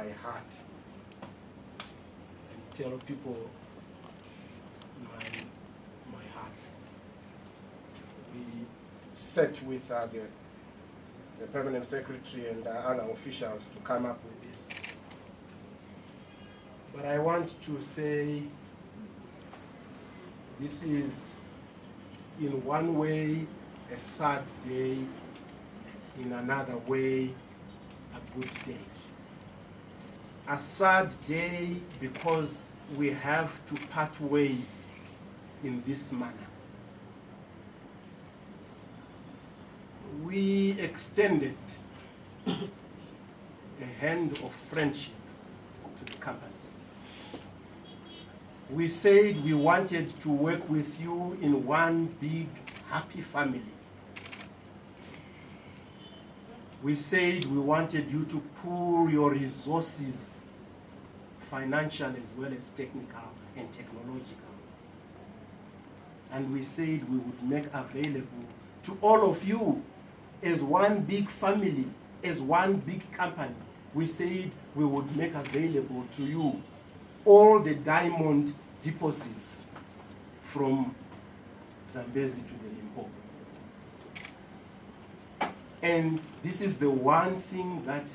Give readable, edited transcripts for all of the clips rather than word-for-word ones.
my heart and tell people my heart. We sat with the permanent secretary and other officials to come up with this. But I want to say this is, in one way, a sad day, in another way, a good day. A sad day because we have to part ways in this manner. We extended a hand of friendship to the companies. We said we wanted to work with you in one big, happy family. We said we wanted you to pool your resources, financial as well as technical and technological. And we said we would make available to all of you as one big family, as one big company. We said we would make available to you all the diamond deposits from Zambezi to the Limpopo. And this is the one thing that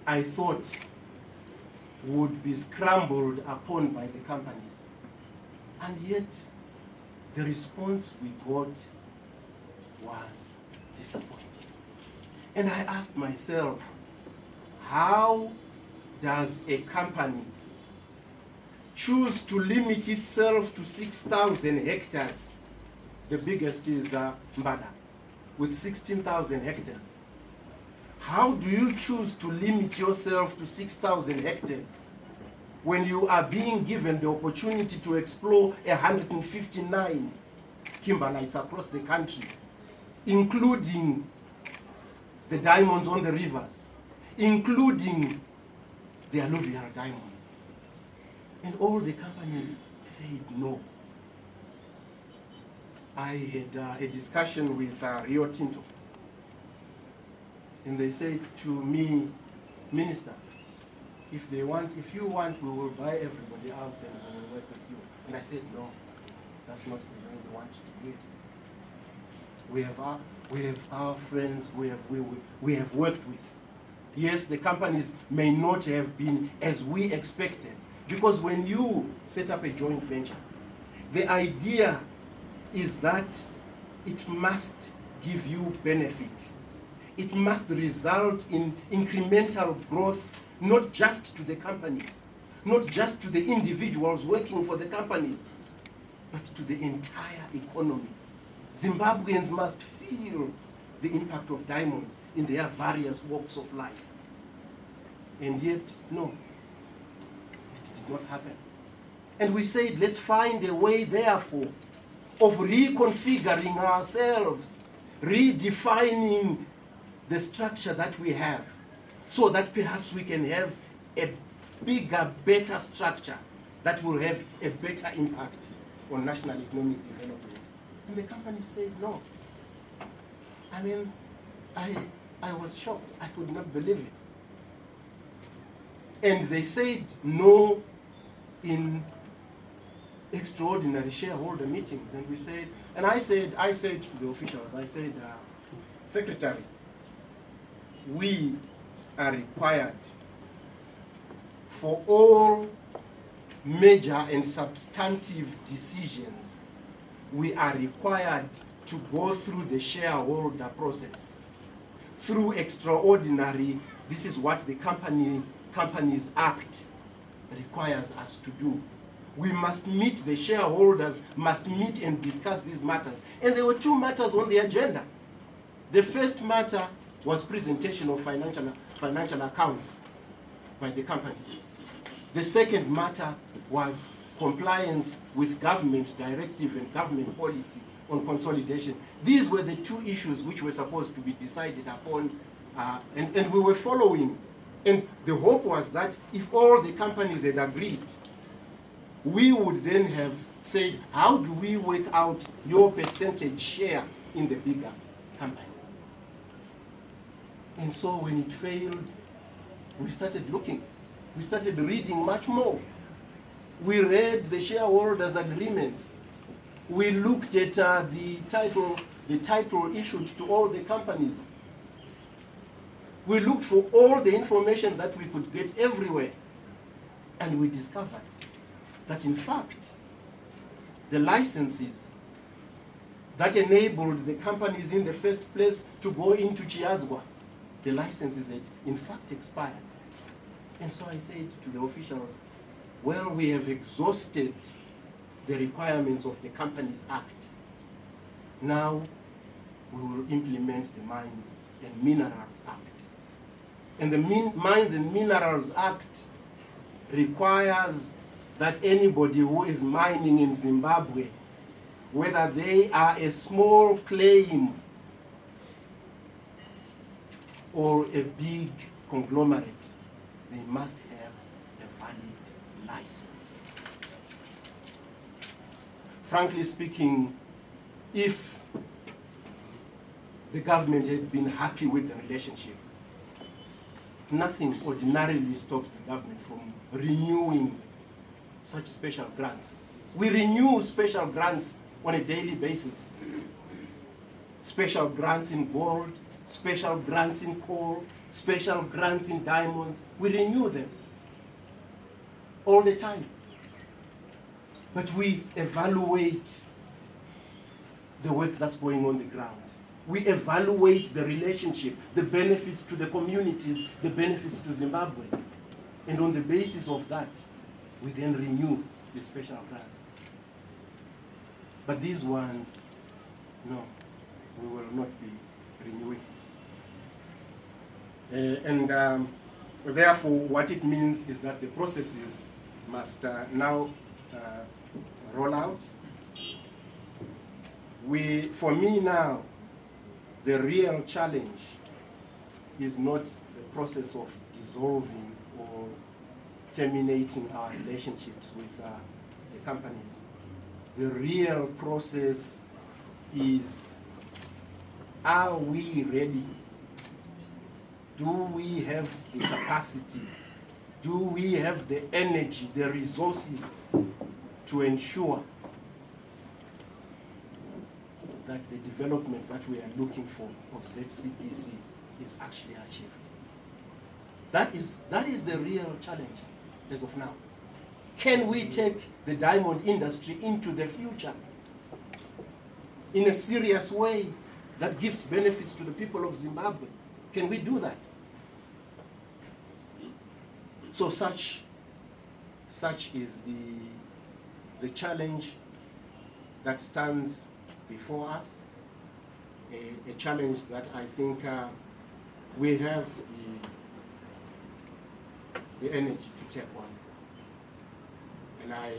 I thought would be scrambled upon by the companies. And yet, the response we got was disappointing. And I asked myself, how does a company choose to limit itself to 6,000 hectares? The biggest is Mbada, with 16,000 hectares. How do you choose to limit yourself to 6,000 hectares when you are being given the opportunity to explore 159 kimberlites across the country, including the diamonds on the rivers, including the alluvial diamonds? And all the companies said no. I had a discussion with Rio Tinto, and they said to me, Minister, if you want, we will buy everybody out and we will work with you. And I said, no, that's not the way we want to do it. We have our friends we have worked with. Yes, the companies may not have been as we expected, because when you set up a joint venture, the idea is that it must give you benefit. It must result in incremental growth, not just to the companies, not just to the individuals working for the companies, but to the entire economy. Zimbabweans must feel the impact of diamonds in their various walks of life. And yet, no, it did not happen. And we said, let's find a way, therefore, of reconfiguring ourselves, redefining the structure that we have, so that perhaps we can have a bigger, better structure that will have a better impact on national economic development. And the company said no. I mean, I was shocked. I could not believe it. And they said no in extraordinary shareholder meetings. And we said, and I said to the officials, I said, Secretary, we are required for all major and substantive decisions, we are required to go through the shareholder process. Through extraordinary, this is what the Companies Act requires us to do. We must meet, the shareholders must meet and discuss these matters. And there were two matters on the agenda. The first matter was presentation of financial accounts by the companies. The second matter was compliance with government directive and government policy on consolidation. These were the two issues which were supposed to be decided upon, and we were following. And the hope was that if all the companies had agreed, we would then have said, how do we work out your percentage share in the bigger company? And so when it failed, we started looking. We started reading much more. We read the shareholders' agreements. We looked at the title issued to all the companies. We looked for all the information that we could get everywhere. And we discovered that in fact, the licenses that enabled the companies in the first place to go into Chidhakwa, the licenses had in fact expired. And so I said to the officials, well, we have exhausted the requirements of the Companies Act. Now we will implement the Mines and Minerals Act. And the Mines and Minerals Act requires that anybody who is mining in Zimbabwe, whether they are a small claim or a big conglomerate, they must have a valid license. Frankly speaking, if the government had been happy with the relationship, nothing ordinarily stops the government from renewing such special grants. We renew special grants on a daily basis. Special grants in gold, special grants in coal, special grants in diamonds. We renew them all the time. But we evaluate the work that's going on the ground. We evaluate the relationship, the benefits to the communities, the benefits to Zimbabwe. And on the basis of that, we then renew the special grants. But these ones, no, we will not be renewing. Therefore, what it means is that the processes must now roll out. For me now, the real challenge is not the process of dissolving or terminating our relationships with the companies. The real process is, are we ready? Do we have the capacity? Do we have the energy, the resources to ensure that the development that we are looking for of ZCPC is actually achieved? That is the real challenge as of now. Can we take the diamond industry into the future in a serious way that gives benefits to the people of Zimbabwe? Can we do that? So such is the challenge that stands before us, a challenge that I think we have the energy to take on. And I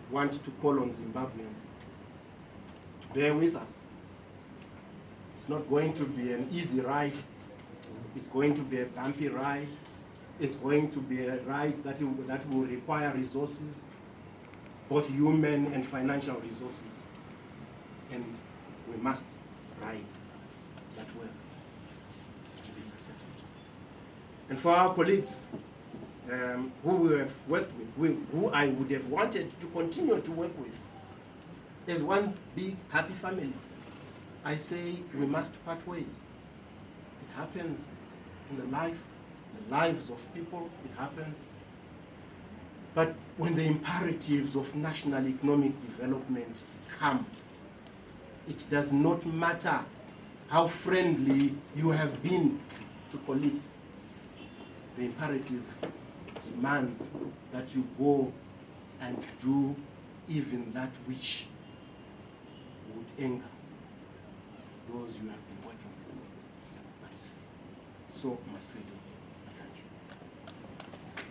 want to call on Zimbabweans to bear with us. It's not going to be an easy ride. It's going to be a bumpy ride. It's going to be a ride that will require resources, both human and financial resources. And we must ride that work to be successful. And for our colleagues who we have worked with, who I would have wanted to continue to work with, as one big happy family, I say we must part ways. It happens in the lives of people, it happens. But when the imperatives of national economic development come, it does not matter how friendly you have been to colleagues. The imperative demands that you go and do even that which would anger those you have been working with. But so must we do.